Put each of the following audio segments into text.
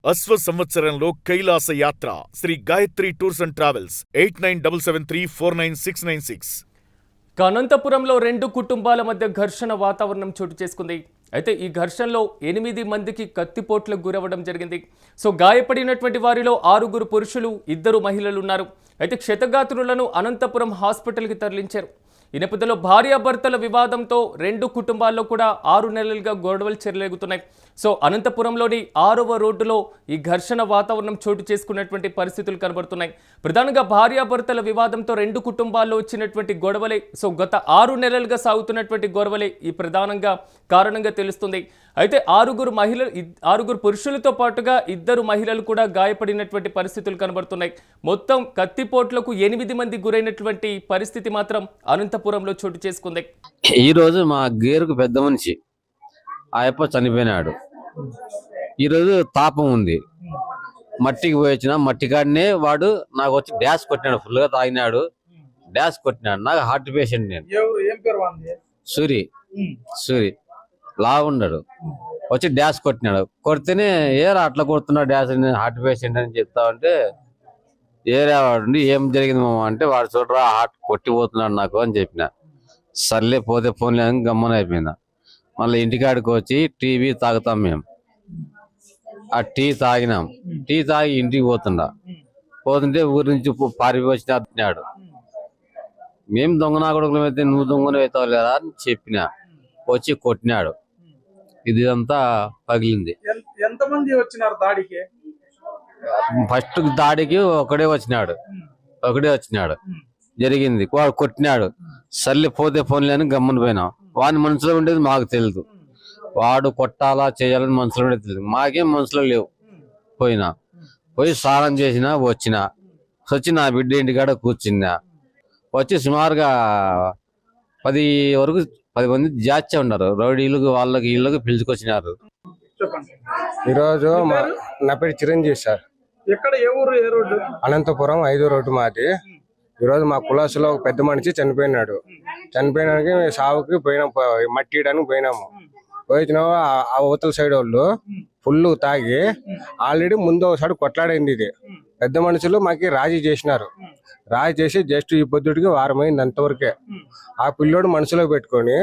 అశ్వ సంవత్సరంలో కైలాస యాత్ర Shri Gayatri tours and travels 8977349696. అనంతపురంలో రెండు కుటుంబాల మధ్య ఘర్షణ వాతావరణం చోటు చేసుకుంది. అయితే ఈ ఘర్షణలో 8 మందికి కత్తిపోట్లకు గురవడం జరిగింది. గాయపడినటువంటి వారిలో 6 పురుషులు 2 మహిళలు ఉన్నారు. అయితే క్షతగాత్రులను అనంతపురం హాస్పిటల్కి తరలించారు. ఈ నేపథ్యంలో భార్యాభర్తల వివాదంతో రెండు కుటుంబాల్లో కూడా 6 నెలలుగా గొడవలు చెలరేగుతున్నాయి. అనంతపురంలోని 6వ రోడ్డులో ఈ ఘర్షణ వాతావరణం చోటు చేసుకున్నటువంటి పరిస్థితులు కనబడుతున్నాయి. ప్రధానంగా భార్యాభర్తల వివాదంతో రెండు కుటుంబాల్లో వచ్చినటువంటి గొడవలే గత 6 నెలలుగా సాగుతున్నటువంటి గొడవలే ఈ ప్రధానంగా కారణంగా తెలుస్తుంది. అయితే 6 పురుషులతో పాటుగా 2 మహిళలు కూడా గాయపడినటువంటి పరిస్థితులు కనబడుతున్నాయి. మొత్తం కత్తిపోట్లకు 8 మంది గురైనటువంటి పరిస్థితి మాత్రం అనంతపురంలో చోటు చేసుకుంది. ఈ రోజు మా గేరుకు పెద్ద మనిషి ఆయప్ప చనిపోయినాడు. ఈరోజు తాపం ఉంది. మట్టికి పోయి వచ్చిన మట్టి కాడనే వాడు నాకు వచ్చి డ్యాష్ కొట్టినాడు. ఫుల్ గా తాగినాడు, డ్యాష్ కొట్టినాడు. నాకు హార్ట్ పేషెంట్. నేను సూరి లాగుండాడు. వచ్చి డ్యాష్ కొట్టినాడు. కొడితేనే ఏరా అట్లా కొడుతున్నాడు డ్యాష్, హార్ట్ పేషెంట్ అని చెప్తా ఉంటే ఏరేవాడు ఏం జరిగింది మామ అంటే వాడు చూడరా హార్ట్ కొట్టిపోతున్నాడు నాకు అని చెప్పిన. సర్లే పోతే ఫోన్లే అని గమ్మన అయిపోయిందా. మళ్ళీ ఇంటికాడికి వచ్చి టీవీ తాగుతాం మేము. ఆ టీ తాగినాం. టీ తాగి ఇంటికి పోతుంటే ఊరి నుంచి పారిపోయి వచ్చినాడు. మేము దొంగనా కొడుకులం అయితే నువ్వు దొంగను అవుతావు లేదా అని చెప్పిన. వచ్చి కొట్టినాడు. ఇదంతా పగిలింది. ఎంతమంది వచ్చినారు దాడికి? ఫస్ట్ దాడికి ఒకడే వచ్చినాడు జరిగింది. వాడు కొట్టినాడు. సర్లే పోతే ఫోన్లే అని గమ్మున పోయినాం. వాని మనసులో ఉండేది మాకు తెలియదు. వాడు కొట్టాలా చేయాలని మనసులో ఉండేది తెలియదు. మాకేం మనసులో లేవు. పోయి స్నానం చేసినా వచ్చి నా బిడ్డ ఇంటికాడ కూర్చున్నా. వచ్చి సుమారుగా 10 మంది జాచే ఉన్నారు. రౌడీలకు వాళ్ళకి వీళ్ళకి పిలుచుకొచ్చినారు. ఈరోజు నా పేరు చిరంజీవి సార్. ఎక్కడ ఏ ఊరు ఏ రోడ్డు? అనంతపురం 5వ రోడ్డు మాది. ఈరోజు మా కులాసులో ఒక పెద్ద మనిషి చనిపోయినాడు. చనిపోయినానికి సావుకి పోయినాం, మట్టి ఇయడానికి పోయినాము. పోయినా ఆ అవతల సైడ్ వాళ్ళు ఫుల్ తాగి ఆల్రెడీ ముందు ఒకసారి కొట్లాడైంది. ఇది పెద్ద మనుషులు మాకి రాజీ చేసినారు. రాజీ చేసి జస్ట్ ఈ పొద్దుటికి వారమైంది అంతవరకే. ఆ పిల్లోడు మనసులో పెట్టుకొని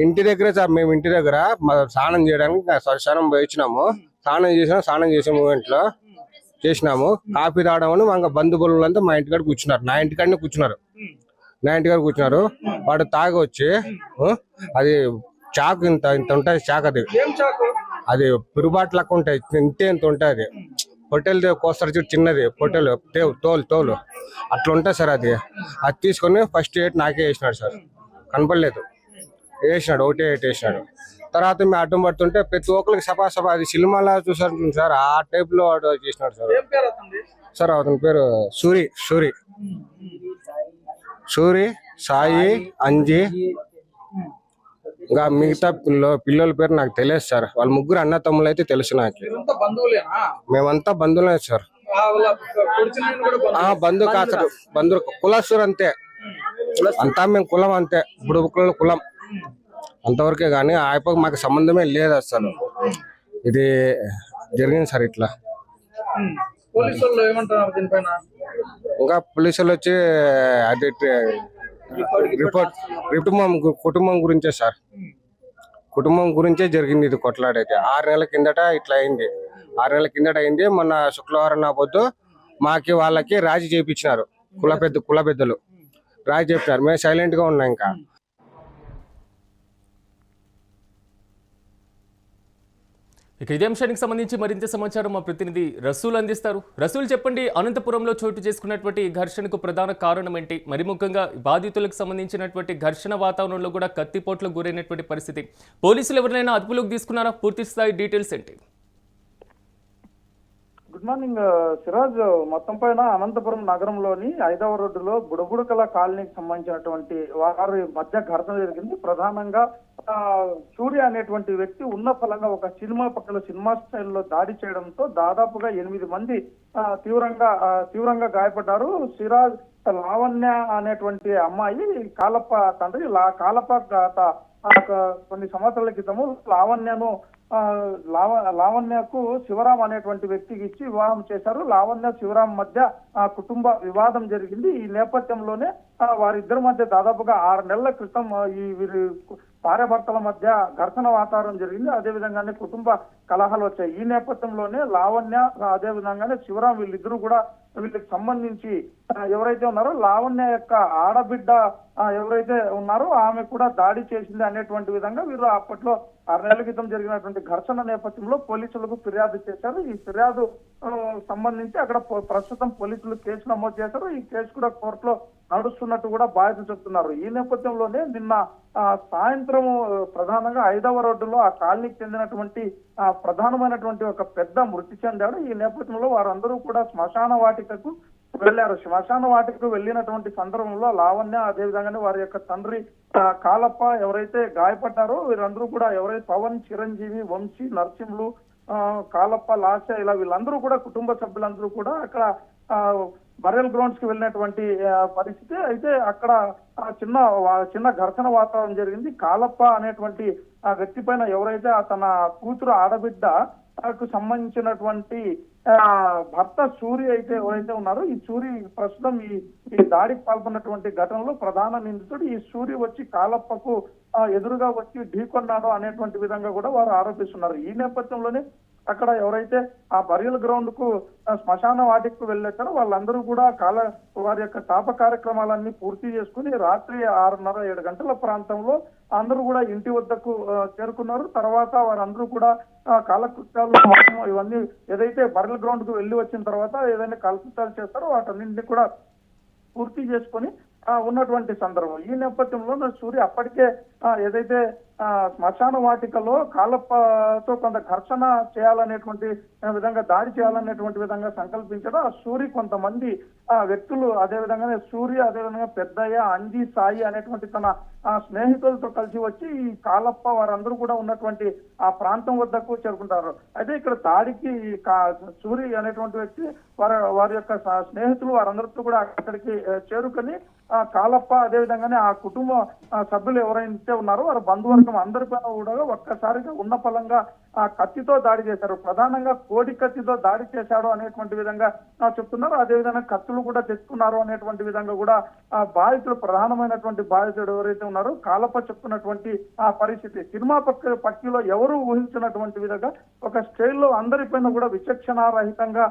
ఇంటి దగ్గర స్నానం చేయడానికి స్నానం పోయించినాము. స్నానం చేసే మూమెంట్లో చేసినాము. కాఫీ తాగడం మా బంధువులంతా మా ఇంటికాడ కూర్చున్నారు. నా ఇంటికాడనే కూర్చున్నారు. వాడు తాగి వచ్చి అది చాకు ఇంత ఉంటుంది. చాకు అది పిరుబాటు లెక్క ఉంటాయి. ఇంత ఉంటుంది. పొట్టెలు కోస్తారు చూడు, చిన్నది పొట్టెలు తోలు అట్లా ఉంటుంది సార్. అది తీసుకొని ఫస్ట్ 8 నాకే వేసినాడు సార్. కనపడలేదు, వేసినాడు. ఒకటే 8 వేసినాడు. తర్వాత మేము అడ్డం పడుతుంటే ప్రతి ఒక్కరికి సభా అది సినిమాలా చూసారు సార్. ఆ టైప్ లో చేసినాడు సార్. సార్ అతని పేరు సూరి, సాయి, అంజీ. ఇంకా మిగతా పిల్లల పేరు నాకు తెలియదు సార్. వాళ్ళ ముగ్గురు అన్న తమ్ముళ్ళు అయితే తెలుసు నాకు. మేమంతా బంధువులే సార్. బంధువు కాదు సార్, బంధువులు కులస్తులు అంతే. అంతా మేము కులం అంతే, బుడుబుకుల కులం అంతవరకే. కానీ ఆయప్ప మాకు సంబంధమే లేదు అసలు. ఇది జరిగింది సార్ ఇట్లా. ఇంకా పోలీసులు వచ్చి అది కుటుంబం గురించే సార్. కుటుంబం గురించే జరిగింది ఇది కొట్లాడైతే. 6 నెలల కిందట ఇట్లా అయింది. 6 నెలల కిందట అయింది. మొన్న శుక్రవారం నా పొద్దు మాకి వాళ్ళకి రాజీ చేయించినారు. కుల పెద్దలు రాజీ చెప్పినారు. మేము సైలెంట్ గా ఉన్నాం. ఇంకా ఇదే అంశానికి సంబంధించి మరింత సమాచారం మా ప్రతినిధి రసూల్ అందిస్తారు. రసూల్ చెప్పండి, అనంతపురంలో చోటు చేసుకున్నటువంటి ఘర్షణకు ప్రధాన కారణం ఏంటి? మరి ముఖ్యంగా బాధితులకు సంబంధించినటువంటి ఘర్షణ వాతావరణంలో కూడా కత్తిపోట్లకు గురైనటువంటి పరిస్థితి. పోలీసులు ఎవరినైనా అదుపులోకి తీసుకున్నారా? పూర్తి స్థాయి డీటెయిల్స్ ఏంటి? Good morning Siraj. మొత్తం పైన అనంతపురం నగరంలోని 5వ రోడ్డులో బుడబుడకల కాలనీకి సంబంధించినటువంటి వారి మధ్య ఘర్షణ జరిగింది. ప్రధానంగా సూర్య అనేటువంటి వ్యక్తి ఉన్న ఫలంగా ఒక సినిమా స్టైల్లో దాడి చేయడంతో దాదాపుగా 8 మంది తీవ్రంగా గాయపడ్డారు. సిరాజ్ లావణ్య అనేటువంటి అమ్మాయి కాలప్ప తండ్రి. కాలప్ప కొన్ని సంవత్సరాల క్రితము లావణ్యను లావణ్యకు శివరాం అనేటువంటి వ్యక్తికి ఇచ్చి వివాహం చేశారు. లావణ్య శివరాం మధ్య కుటుంబ వివాదం జరిగింది. ఈ నేపథ్యంలోనే వారిద్దరి మధ్య దాదాపుగా 6 నెలల క్రితం ఈ వీరి భార్యాభర్తల మధ్య ఘర్షణ వాతావరణం జరిగింది. అదే విధంగానే కుటుంబ కలహాలు వచ్చాయి. ఈ నేపథ్యంలోనే లావణ్య అదే విధంగానే శివరాం వీళ్ళిద్దరూ కూడా వీళ్ళకి సంబంధించి ఎవరైతే ఉన్నారో లావణ్య యొక్క ఆడబిడ్డ ఎవరైతే ఉన్నారో ఆమె కూడా దాడి చేసింది అనేటువంటి విధంగా వీరు అప్పట్లో 6 నెలల క్రితం జరిగినటువంటి ఘర్షణ నేపథ్యంలో పోలీసులకు ఫిర్యాదు చేశారు. ఈ ఫిర్యాదు సంబంధించి అక్కడ ప్రస్తుతం పోలీసులు కేసు నమోదు చేశారు. ఈ కేసు కూడా కోర్టులో నడుస్తున్నట్టు కూడా బాధ్యత చెప్తున్నారు. ఈ నేపథ్యంలోనే నిన్న సాయంత్రం ప్రధానంగా 5వ రోడ్డులో ఆ కాలనీకి చెందినటువంటి ప్రధానమైనటువంటి ఒక పెద్ద మృతి చెందాడు. ఈ నేపథ్యంలో వారందరూ కూడా శ్మశాన వాటికకు వెళ్లారు. శ్మశాన వాటికకు వెళ్ళినటువంటి సందర్భంలో లావణ్య అదేవిధంగానే వారి యొక్క తండ్రి కాలప్ప ఎవరైతే గాయపడ్డారో వీరందరూ కూడా ఎవరైతే పవన్, చిరంజీవి, వంశీ, నరసింహులు, కాలప్ప, లాస్య ఇలా వీళ్ళందరూ కూడా కుటుంబ సభ్యులందరూ కూడా అక్కడ బరియల్ గ్రౌండ్స్ కి వెళ్ళినటువంటి పరిస్థితి. అయితే అక్కడ చిన్న ఘర్షణ వాతావరణం జరిగింది. కాలప్ప అనేటువంటి ఆ వ్యక్తి పైన ఎవరైతే తన కూతురు ఆడబిడ్డకు సంబంధించినటువంటి భర్త సూరి అయితే ఎవరైతే ఉన్నారో ఈ సూరి ప్రస్తుతం ఈ దాడికి పాల్గొన్నటువంటి ఘటనలో ప్రధాన నిందితుడు. ఈ సూరి వచ్చి కాలప్పకు ఎదురుగా వచ్చి ఢీకొన్నాడు అనేటువంటి విధంగా కూడా వారు ఆరోపిస్తున్నారు. ఈ నేపథ్యంలోనే అక్కడ ఎవరైతే ఆ బరియల్ గ్రౌండ్ కు శ్మశాన వాటికి వెళ్ళొచ్చారో వాళ్ళందరూ కూడా వారి యొక్క తాప కార్యక్రమాలన్నీ పూర్తి చేసుకుని రాత్రి 6:30, 7 గంటల ప్రాంతంలో అందరూ కూడా ఇంటి వద్దకు చేరుకున్నారు. తర్వాత వారందరూ కూడా కాలకృత్యాలు ఇవన్నీ ఏదైతే బరియల్ గ్రౌండ్ కు వెళ్ళి వచ్చిన తర్వాత ఏదైనా కాలకృత్యాలు చేస్తారో వాటన్నింటినీ కూడా పూర్తి చేసుకొని ఉన్నటువంటి సందర్భం. ఈ నేపథ్యంలో సూర్య అప్పటికే ఏదైతే శ్మశాన వాటికలో కాలప్పతో కొంత ఘర్షణ చేయాలనేటువంటి విధంగా దాడి చేయాలనేటువంటి విధంగా సంకల్పించడం ఆ సూరి కొంతమంది వ్యక్తులు అదేవిధంగానే సూర్య అదేవిధంగా పెద్దయ్య, అంజీ, సాయి అనేటువంటి తన స్నేహితులతో కలిసి వచ్చి ఈ కాలప్ప వారందరూ కూడా ఉన్నటువంటి ఆ ప్రాంతం వద్దకు చేరుకుంటారు. అయితే ఇక్కడ దాడికి సూరి అనేటువంటి వ్యక్తి వారి యొక్క స్నేహితులు వారందరితో కూడా అక్కడికి చేరుకొని కాలప్ప అదేవిధంగానే ఆ కుటుంబ సభ్యులు ఎవరైతే ఉన్నారో వారి బంధువర్గం అందరిపైన కూడా ఒక్కసారిగా ఉన్న పలంగా ఆ కత్తితో దాడి చేశారు. ప్రధానంగా కోడి కత్తితో దాడి చేశాడు అనేటువంటి విధంగా చెప్తున్నారు. అదేవిధంగా కత్తులు కూడా తెచ్చుకున్నారు అనేటువంటి విధంగా కూడా ఆ బాధితుడు ప్రధానమైనటువంటి బాధితుడు ఎవరైతే ఉన్నారో కాలప్ప చెప్తున్నటువంటి ఆ పరిస్థితి సినిమా పక్కలో ఎవరు ఊహించినటువంటి విధంగా ఒక స్టైల్లో అందరిపైన కూడా విచక్షణారహితంగా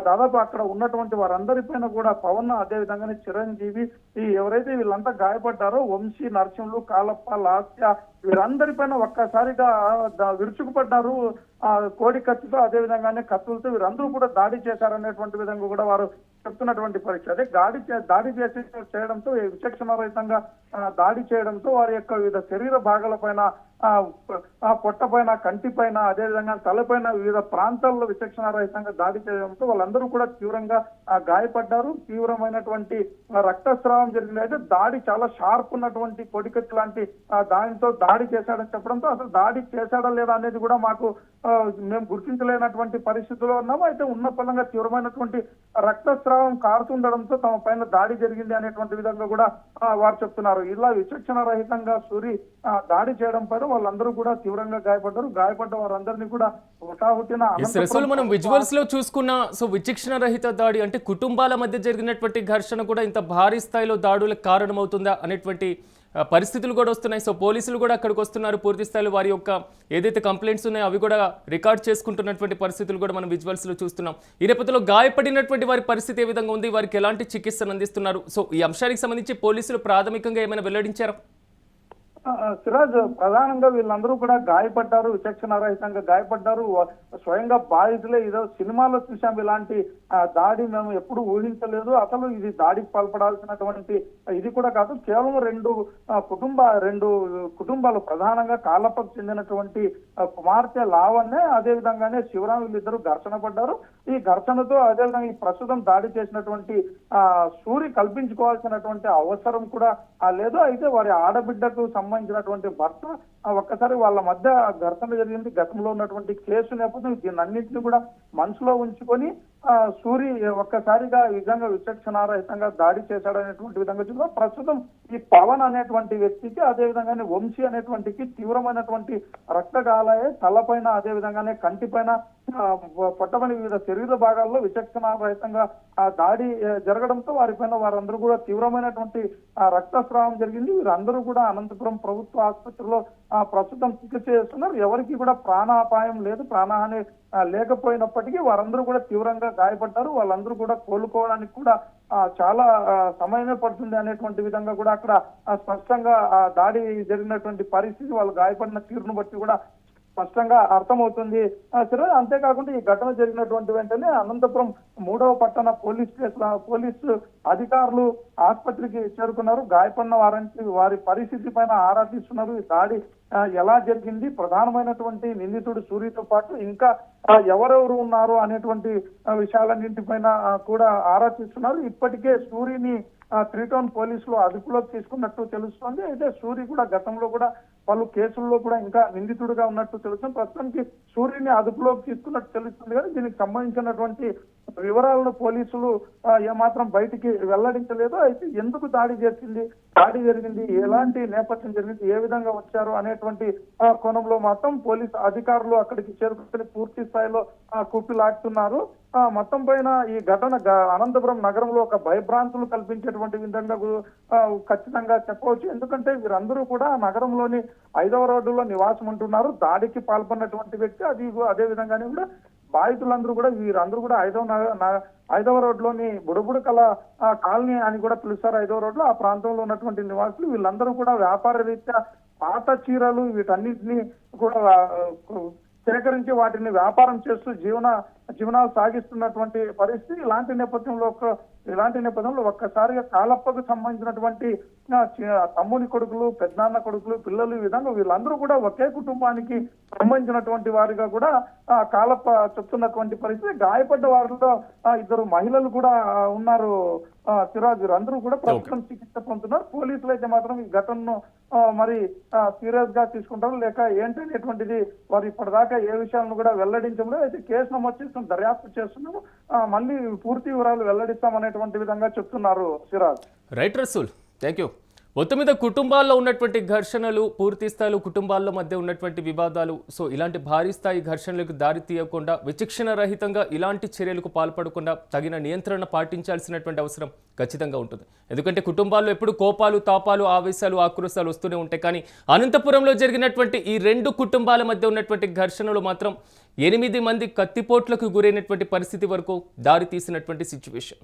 దాదాపు అక్కడ ఉన్నటువంటి వారందరిపైన కూడా పవన్ అదేవిధంగానే చిరంజీవి ఎవరైతే వీళ్ళంతా గాయపడ్డారో వంశీ, నరసింహులు, కాలప్ప, లాస్య వీరందరిపైన ఒక్కసారిగా విరుచుకుపడ్డారు. కోడి కత్తితో అదేవిధంగానే కత్తులతో వీరందరూ కూడా దాడి చేశారనేటువంటి విధంగా కూడా వారు చెప్తున్నటువంటి పరిస్థితి. అదే దాడి చేయడంతో విచక్షణారహితంగా దాడి చేయడంతో వారి యొక్క వివిధ శరీర భాగాల పైన పొట్ట పైన, కంటి పైన అదేవిధంగా తలపైన వివిధ ప్రాంతాల్లో విచక్షణారహితంగా దాడి చేయడంతో వాళ్ళందరూ కూడా తీవ్రంగా గాయపడ్డారు. తీవ్రమైనటువంటి రక్తస్రావం జరిగింది. అయితే దాడి చాలా షార్ప్ ఉన్నటువంటి కొడికత్తి లాంటి దానితో దాడి చేశాడని చెప్పడంతో అసలు దాడి చేశాడా లేదా అనేది కూడా మేము గుర్తించలేనటువంటి పరిస్థితుల్లో ఉన్నాము. అయితే ఉన్న పలంగా తీవ్రమైనటువంటి రక్తస్రావం కారుతుండడంతో తమ పైన దాడి జరిగింది అనేటువంటి విధంగా కూడా వారు చెప్తున్నారు. ఇలా విచక్షణ రహితంగా సూరి దాడి చేయడం పైన వాళ్ళందరూ కూడా తీవ్రంగా గాయపడ్డ వారందరినీ కూడా హుటాహుటిన మనం విజువల్స్ లో చూసుకున్న విచక్షణ రహిత దాడి అంటే కుటుంబాల మధ్య జరిగినటువంటి ఘర్షణ కూడా ఇంత భారీ స్థాయిలో దాడులకు కారణమవుతుందా అనేటువంటి పరిస్థితులు కూడా వస్తున్నాయి. పోలీసులు కూడా అక్కడికి వస్తున్నారు. పూర్తి స్థాయిలో వారి యొక్క ఏదైతే కంప్లైంట్స్ ఉన్నాయో అవి కూడా రికార్డ్ చేసుకుంటున్నటువంటి పరిస్థితులు కూడా మనం విజువల్స్ లో చూస్తున్నాం. ఈ నేపథ్యంలో గాయపడినటువంటి వారి పరిస్థితి ఏ విధంగా ఉంది, వారికి ఎలాంటి చికిత్సను అందిస్తున్నారు? ఈ అంశానికి సంబంధించి పోలీసులు ప్రాథమికంగా ఏమైనా వెల్లడించారా? సిరాజ్, ప్రధానంగా వీళ్ళందరూ కూడా గాయపడ్డారు, విచక్షణారహితంగా గాయపడ్డారు. స్వయంగా బాధితులే ఏదో సినిమాలో చూసాం ఇలాంటి దాడి మేము ఎప్పుడు ఊహించలేదు, అసలు ఇది దాడికి పాల్పడాల్సినటువంటి ఇది కూడా కాదు. కేవలం రెండు కుటుంబాలు ప్రధానంగా కాలప్పకు చెందినటువంటి కుమార్తె లావణ్య అదేవిధంగానే శివరాం వీళ్ళిద్దరూ ఘర్షణ పడ్డారు. ఈ ఘర్షణతో అదేవిధంగా ఈ ప్రస్తుతం దాడి చేసినటువంటి సూరి కల్పించుకోవాల్సినటువంటి అవసరం కూడా లేదు. అయితే వారి ఆడబిడ్డకు సంబంధించినటువంటి భర్త ఒక్కసారి వాళ్ళ మధ్య ఘర్షణ జరిగింది. గతంలో ఉన్నటువంటి కేసు నేపథ్యం దీన్ని అన్నింటినీ కూడా మనసులో ఉంచుకొని సూరి ఒక్కసారిగా ఈ విధంగా విచక్షణారహితంగా దాడి చేశాడనేటువంటి విధంగా చూద్దాం. ప్రస్తుతం ఈ పవన్ అనేటువంటి వ్యక్తికి, అదే విధంగానే వంశీ అనేటువంటికి తీవ్రమైనటువంటి రక్తగాయాలే, తలపైన అదే విధంగానే కంటిపైన పొట్టమని వివిధ శరీర భాగాల్లో విచక్షణారహితంగా దాడి జరగడంతో వారిపైన వారందరూ కూడా తీవ్రమైనటువంటి రక్తస్రావం జరిగింది. వీరందరూ కూడా అనంతపురం ప్రభుత్వ ఆసుపత్రిలో ప్రస్తుతం చికిత్స చేస్తున్నారు. ఎవరికి కూడా ప్రాణాపాయం లేదు, ప్రాణహాని లేకపోయినప్పటికీ వారందరూ కూడా తీవ్రంగా గాయపడ్డారు. వాళ్ళందరూ కూడా కోలుకోవడానికి కూడా చాలా సమయమే పడుతుంది అనేటువంటి విధంగా కూడా అక్కడ స్పష్టంగా దాడి జరిగినటువంటి పరిస్థితి, వాళ్ళు గాయపడిన తీరును బట్టి కూడా స్పష్టంగా అర్థమవుతుంది. సరే, అంతేకాకుండా ఈ ఘటన జరిగినటువంటి వెంటనే అనంతపురం 3వ పట్టణ పోలీసు అధికారులు ఆసుపత్రికి చేరుకున్నారు. గాయపడిన వారి పరిస్థితి పైన ఆరా తీస్తున్నారు. ఈ దాడి ఎలా జరిగింది, ప్రధానమైనటువంటి నిందితుడు సూరితో పాటు ఇంకా ఎవరెవరు ఉన్నారు అనేటువంటి విషయాలన్నింటిపైన కూడా ఆరా తీస్తున్నారు. ఇప్పటికే సూరిని 3 టౌన్ పోలీసులు అదుపులోకి తీసుకున్నట్టు తెలుస్తోంది. అయితే సూరి కూడా గతంలో కూడా పలు కేసుల్లో కూడా ఇంకా నిందితుడిగా ఉన్నట్టు తెలుస్తుంది. ప్రస్తుతానికి సూర్యుని అదుపులోకి తీసుకున్నట్టు తెలుస్తుంది. కానీ దీనికి సంబంధించినటువంటి వివరాలను పోలీసులు ఏమాత్రం బయటికి వెల్లడించలేదు. అయితే ఎందుకు దాడి జరిగింది, ఎలాంటి నేపథ్యం జరిగింది, ఏ విధంగా వచ్చారు అనేటువంటి కోణంలో మాత్రం పోలీసు అధికారులు అక్కడికి చేరుకుని పూర్తి స్థాయిలో కూపిలాడుతున్నారు. మొత్తం పైన ఈ ఘటన అనంతపురం నగరంలో ఒక భయభ్రాంతులు కల్పించేటువంటి విధంగా ఖచ్చితంగా చెప్పవచ్చు. ఎందుకంటే వీరందరూ కూడా నగరంలోని 5వ రోడ్డులో నివాసం ఉంటున్నారు. దాడికి పాల్పడినటువంటి వ్యక్తి అదే విధంగానే కూడా బాధితులందరూ కూడా వీరందరూ కూడా 5వ రోడ్లోని బుడబుడకల కాలనీ అని కూడా పిలుస్తారు. 5వ రోడ్లో ఆ ప్రాంతంలో ఉన్నటువంటి నివాసులు వీళ్ళందరూ కూడా వ్యాపార రీత్యా పాత చీరలు వీటన్నిటిని కూడా సేకరించి వాటిని వ్యాపారం చేస్తూ జీవనాలు సాగిస్తున్నటువంటి పరిస్థితి. ఇలాంటి నేపథ్యంలో ఒక్కసారిగా కాలప్పకు సంబంధించినటువంటి తమ్ముని కొడుకులు, పెద్దనాన్న కొడుకులు, పిల్లలు, ఈ విధంగా వీళ్ళందరూ కూడా ఒకే కుటుంబానికి సంబంధించినటువంటి వారిగా కూడా కాలప్ప చెప్తున్నటువంటి పరిస్థితి. గాయపడ్డ వారిలో 2 మహిళలు కూడా ఉన్నారు. సిరాజ్, వీరందరూ కూడా ప్రస్తుతం చికిత్స పొందుతున్నారు. పోలీసులు అయితే మాత్రం ఈ ఘటనను మరి సీరియస్ గా తీసుకుంటారు లేక ఏంటనేటువంటిది వారు ఇప్పటిదాకా ఏ విషయాలను కూడా వెల్లడించడం. అయితే కేసు నమోదు చేస్తున్నాం, దర్యాప్తు చేస్తున్నాము, మళ్ళీ పూర్తి వివరాలు వెల్లడిస్తామనేటువంటి విధంగా చెప్తున్నారు Siraj. Right Rasul, thank you. మొత్తం మీద కుటుంబాల్లో ఉన్నటువంటి ఘర్షణలు, పూర్తి స్థాయిలో కుటుంబాల మధ్య ఉన్నటువంటి వివాదాలు, సో ఇలాంటి భారీ స్థాయి ఘర్షణలకు దారి తీయకుండా, విచక్షణ రహితంగా ఇలాంటి చర్యలకు పాల్పడకుండా తగిన నియంత్రణ పాటించాల్సినటువంటి అవసరం ఖచ్చితంగా ఉంటుంది. ఎందుకంటే కుటుంబాల్లో ఎప్పుడు కోపాలు, తాపాలు, ఆవేశాలు, ఆక్రోశాలు వస్తూనే ఉంటాయి. కానీ అనంతపురంలో జరిగినటువంటి ఈ 2 కుటుంబాల మధ్య ఉన్నటువంటి ఘర్షణలు మాత్రం 8 మంది కత్తిపోట్లకు గురైనటువంటి పరిస్థితి వరకు దారి తీసినటువంటి సిచ్యువేషన్.